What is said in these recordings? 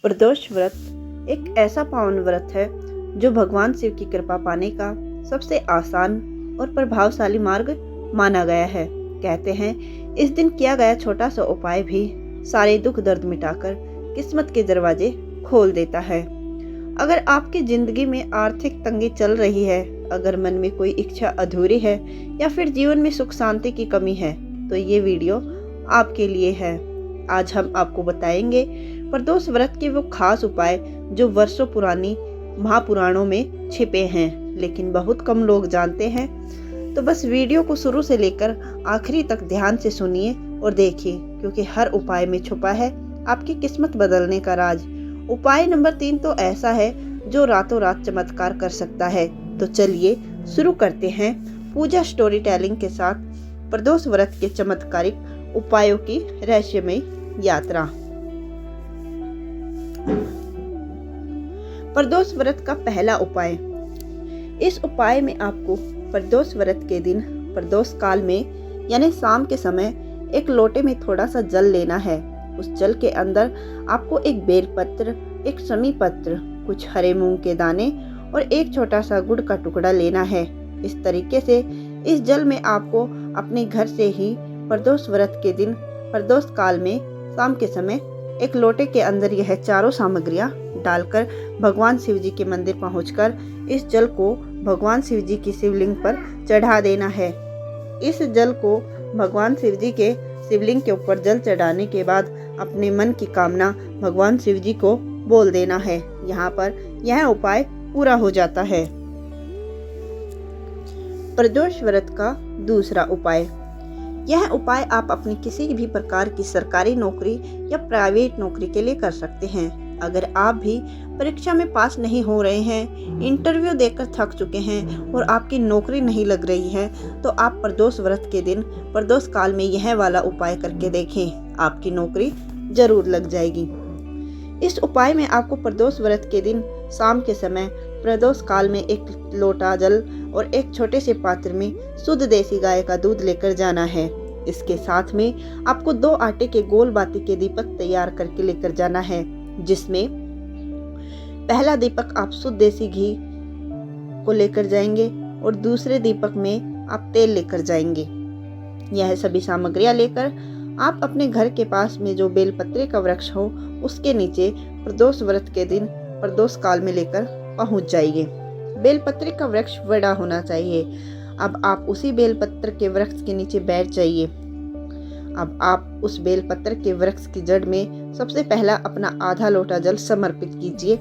प्रदोष व्रत एक ऐसा पावन व्रत है जो भगवान शिव की कृपा पाने का सबसे आसान और प्रभावशाली मार्ग माना गया है। कहते हैं इस दिन किया गया छोटा सा उपाय भी सारे दुख दर्द मिटाकर किस्मत के दरवाजे खोल देता है। अगर आपकी जिंदगी में आर्थिक तंगी चल रही है, अगर मन में कोई इच्छा अधूरी है या फिर जीवन में सुख शांति की कमी है, तो ये वीडियो आपके लिए है। आज हम आपको बताएंगे प्रदोष व्रत के वो खास उपाय जो वर्षों पुरानी महापुराणों में छिपे हैं, लेकिन बहुत कम लोग जानते हैं। तो बस वीडियो को शुरू से लेकर आखिरी तक ध्यान से सुनिए और देखिए, क्योंकि हर उपाय में छुपा है आपकी किस्मत बदलने का राज। उपाय नंबर 3 तो ऐसा है जो रातों रात चमत्कार कर सकता है। तो चलिए शुरू करते हैं पूजा स्टोरी टेलिंग के साथ प्रदोष व्रत के चमत्कारिक उपायों की रहस्यमय यात्रा। प्रदोष व्रत का पहला उपाय। इस उपाय में आपको प्रदोष व्रत के दिन प्रदोष काल में यानी शाम के समय एक लोटे में थोड़ा सा जल लेना है। उस जल के अंदर आपको एक बेलपत्र, एक शमी पत्र, कुछ हरे मूंग के दाने और एक छोटा सा गुड़ का टुकड़ा लेना है। इस तरीके से इस जल में आपको अपने घर से ही प्रदोष व्रत के दिन प्रदोष काल में शाम के समय एक लोटे के अंदर यह चारों सामग्रियां डालकर भगवान शिव जी के मंदिर पहुंचकर इस जल को भगवान शिव जी की शिवलिंग पर चढ़ा देना है। इस जल को भगवान शिव जी के शिवलिंग के ऊपर जल चढ़ाने के बाद अपने मन की कामना भगवान शिव जी को बोल देना है। यहाँ पर यह उपाय पूरा हो जाता है। प्रदोष व्रत का दूसरा उपाय। यह उपाय आप अपनी किसी भी प्रकार की सरकारी नौकरी या प्राइवेट नौकरी के लिए कर सकते हैं। अगर आप भी परीक्षा में पास नहीं हो रहे हैं, इंटरव्यू देकर थक चुके हैं और आपकी नौकरी नहीं लग रही है, तो आप प्रदोष व्रत के दिन प्रदोष काल में यह वाला उपाय करके देखें, आपकी नौकरी जरूर लग जाएगी। इस उपाय में आपको प्रदोष व्रत के दिन शाम के समय प्रदोष काल में एक लोटा जल और एक छोटे से पात्र में शुद्ध देसी गाय का दूध लेकर जाना है। इसके साथ में आपको 2 आटे के गोल बाती के दीपक तैयार करके लेकर जाना है, जिसमें पहला दीपक आप शुद्ध देसी घी को लेकर जाएंगे और दूसरे दीपक में आप तेल लेकर जाएंगे। यह सभी सामग्रियां लेकर आप अपने घर के पास में जो बेलपत्रे का वृक्ष हो उसके नीचे प्रदोष व्रत के दिन प्रदोष काल में लेकर पहुंच जाइए। बेलपत्रे का वृक्ष बड़ा होना चाहिए। अब आप उसी बेलपत्र के वृक्ष के नीचे बैठ जाइए। अब आप उस बेलपत्र के वृक्ष की जड़ में सबसे पहला अपना आधा लोटा जल समर्पित कीजिए।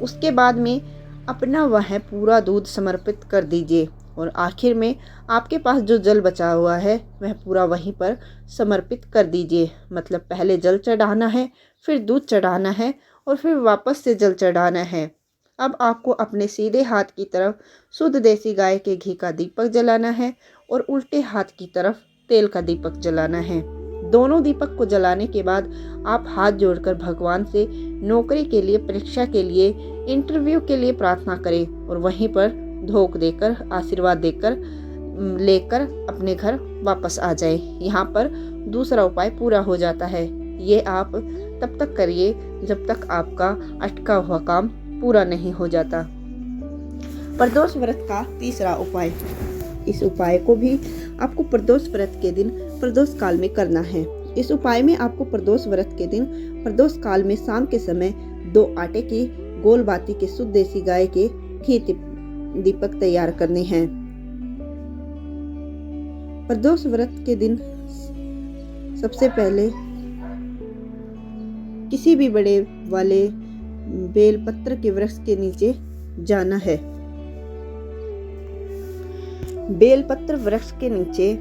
उसके बाद में अपना वह पूरा दूध समर्पित कर दीजिए और आखिर में आपके पास जो जल बचा हुआ है वह पूरा वहीं पर समर्पित कर दीजिए। मतलब पहले जल चढ़ाना है, फिर दूध चढ़ाना है और फिर वापस से जल चढ़ाना है। अब आपको अपने सीधे हाथ की तरफ शुद्ध देसी गाय के घी का दीपक जलाना है और उल्टे हाथ की तरफ तेल का दीपक जलाना है। दोनों दीपक को जलाने के बाद आप हाथ जोड़कर भगवान से नौकरी के लिए, परीक्षा के लिए, इंटरव्यू के लिए प्रार्थना करें और वहीं पर धोख देकर, आशीर्वाद देकर लेकर अपने घर वापस आ जाए। यहाँ पर दूसरा उपाय पूरा हो जाता है। ये आप तब तक करिए जब तक आपका अटका हुआ काम पूरा नहीं हो जाता। प्रदोष व्रत का तीसरा उपाय। इस उपाय को भी आपको प्रदोष व्रत के दिन प्रदोष काल में करना है। इस उपाय में आपको प्रदोष व्रत के दिन प्रदोष काल में शाम के समय 2 आटे की गोल बाती के शुद्ध देसी गाय के घी दीपक तैयार करने हैं। प्रदोष व्रत के दिन सबसे पहले किसी भी बड़े वाले बेलपत्र के वृक्ष के नीचे जाना है। बेलपत्र वृक्ष के नीचे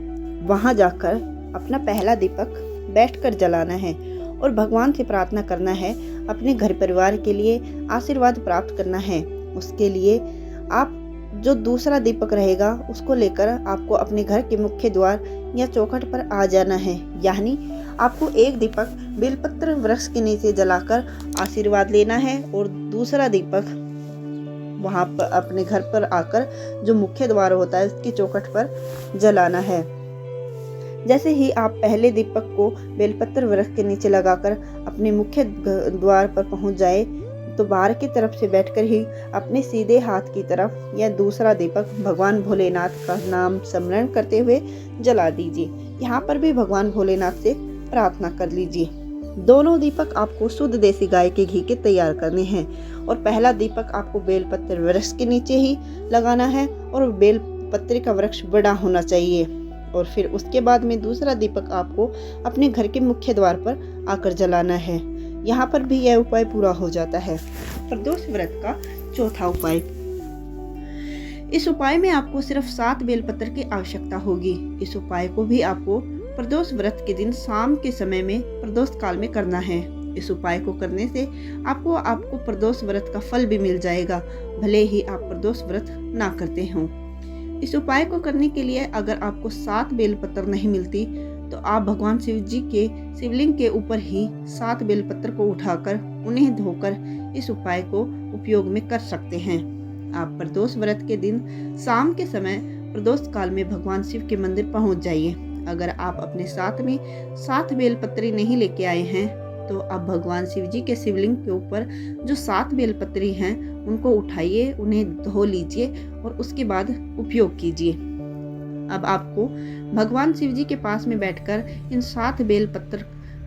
वहां जाकर अपना पहला दीपक बैठकर जलाना है और भगवान से प्रार्थना करना है, अपने घर परिवार के लिए आशीर्वाद प्राप्त करना है। उसके लिए आप जो दूसरा दीपक रहेगा उसको लेकर आपको अपने घर के मुख्य द्वार या चौखट पर आ जाना है। यानी आपको एक दीपक बेलपत्र वृक्ष के नीचे जलाकर आशीर्वाद लेना है और दूसरा दीपक वहां पर अपने घर पर आकर जो मुख्य द्वार होता है उसकी चौखट पर जलाना है। जैसे ही आप पहले दीपक को बेलपत्र वृक्ष के नीचे लगाकर अपने मुख्य द्वार पर पहुंच जाए तो बाहर की तरफ से बैठकर ही अपने सीधे हाथ की तरफ यह दूसरा दीपक भगवान भोलेनाथ का नाम स्मरण करते हुए जला दीजिए। यहाँ पर भी भगवान भोलेनाथ से प्रार्थना कर लीजिए। दोनों दीपक आपको शुद्ध देसी गाय के घी के तैयार करने हैं और पहला दीपक आपको बेलपत्र वृक्ष के नीचे ही लगाना है और बेलपत्र का वृक्ष बड़ा होना चाहिए और फिर उसके बाद में दूसरा दीपक आपको अपने घर के मुख्य द्वार पर आकर जलाना है। यहाँ पर भी यह उपाय पूरा हो जाता है। प्रदोष व्रत का चौथा उपाय। इस उपाय में आपको सिर्फ 7 बेलपत्र की आवश्यकता होगी। इस उपाय को भी आपको प्रदोष व्रत के दिन शाम के समय में प्रदोष काल में करना है। इस उपाय को करने से आपको प्रदोष व्रत का फल भी मिल जाएगा, भले ही आप प्रदोष व्रत ना करते हों। इस उपाय को करने के लिए अगर आपको 7 बेलपत्र नहीं मिलती तो आप भगवान शिव जी के शिवलिंग के ऊपर ही 7 बेलपत्र को उठाकर उन्हें धोकर इस उपाय को उपयोग में कर सकते हैं। आप प्रदोष व्रत के दिन शाम के समय प्रदोष काल में भगवान शिव के मंदिर पहुंच जाइए। अगर आप अपने साथ में 7 बेलपत्री नहीं लेके आए हैं तो आप भगवान शिव जी के शिवलिंग के ऊपर जो 7 बेलपत्री हैं उनको उठाइए, उन्हें धो लीजिए और उसके बाद उपयोग कीजिए। अब आपको भगवान शिव जी के पास में बैठकर इन 7 बेलपत्र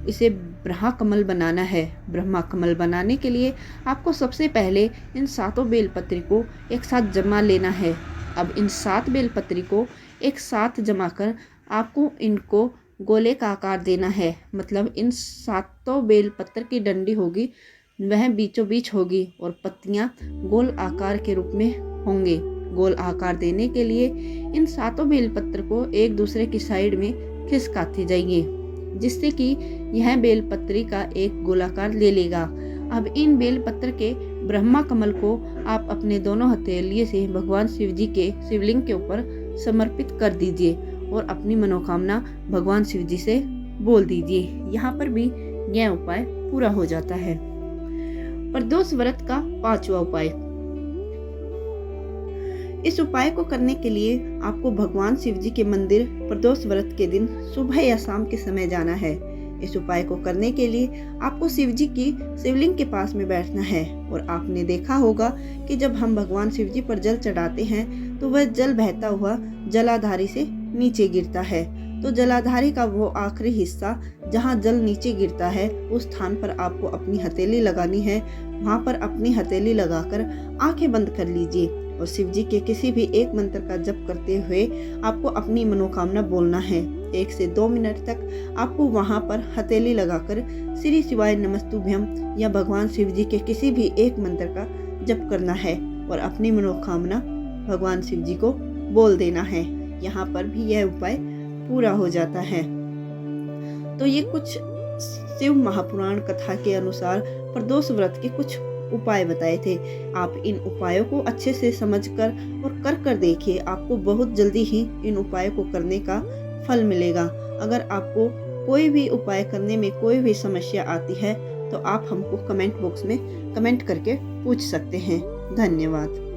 इसे ब्रह्मा कमल बनाना है। ब्रह्मा कमल बनाने के लिए आपको सबसे पहले इन 7 बेलपत्री को एक साथ जमा लेना है। अब इन 7 बेलपत्री को एक साथ जमा कर आपको इनको गोले का आकार देना है। मतलब इन 7 बेलपत्र की डंडी होगी वह बीचों बीच होगी और पत्तियां गोल आकार के रूप में होंगे। गोल आकार देने के लिए इन 7 बेलपत्र को एक दूसरे की साइड में खिसकाते जाइए जिससे कि यह बेलपत्री का एक गोलाकार ले लेगा। अब इन बेलपत्र के ब्रह्मा कमल को आप अपने दोनों हथेलियों से भगवान शिव जी के शिवलिंग के ऊपर समर्पित कर दीजिए और अपनी मनोकामना भगवान शिव जी से बोल दीजिए। यहाँ पर भी यह उपाय पूरा हो जाता है। प्रदोष व्रत का 5वां उपाय। इस उपाय को करने के लिए आपको भगवान शिव जी के मंदिर प्रदोष व्रत के दिन सुबह या शाम के समय जाना है। इस उपाय को करने के लिए आपको शिव जी की शिवलिंग के पास में बैठना है और आपने देखा होगा कि जब हम भगवान शिव जी पर जल चढ़ाते हैं तो वह जल बहता हुआ जलाधारी से नीचे गिरता है। तो जलाधारी का वो आखिरी हिस्सा जहाँ जल नीचे गिरता है उस स्थान पर आपको अपनी हथेली लगानी है। वहाँ पर अपनी हथेली लगाकर आंखें बंद कर लीजिए और शिव जी के किसी भी एक मंत्र का जप करते हुए आपको अपनी मनोकामना बोलना है। 1 से 2 मिनट तक आपको वहाँ पर हथेली लगाकर श्री शिवाय नमस्तुभ्यम या भगवान शिव जी के किसी भी एक मंत्र का जप करना है और अपनी मनोकामना भगवान शिव जी को बोल देना है। यहाँ पर भी यह उपाय पूरा हो जाता है। तो ये कुछ शिव महापुराण कथा के अनुसार प्रदोष व्रत के कुछ उपाय बताए थे। आप इन उपायों को अच्छे से समझकर और कर देखिए, आपको बहुत जल्दी ही इन उपायों को करने का फल मिलेगा। अगर आपको कोई भी उपाय करने में कोई भी समस्या आती है तो आप हमको कमेंट बॉक्स में कमेंट करके पूछ सकते हैं। धन्यवाद।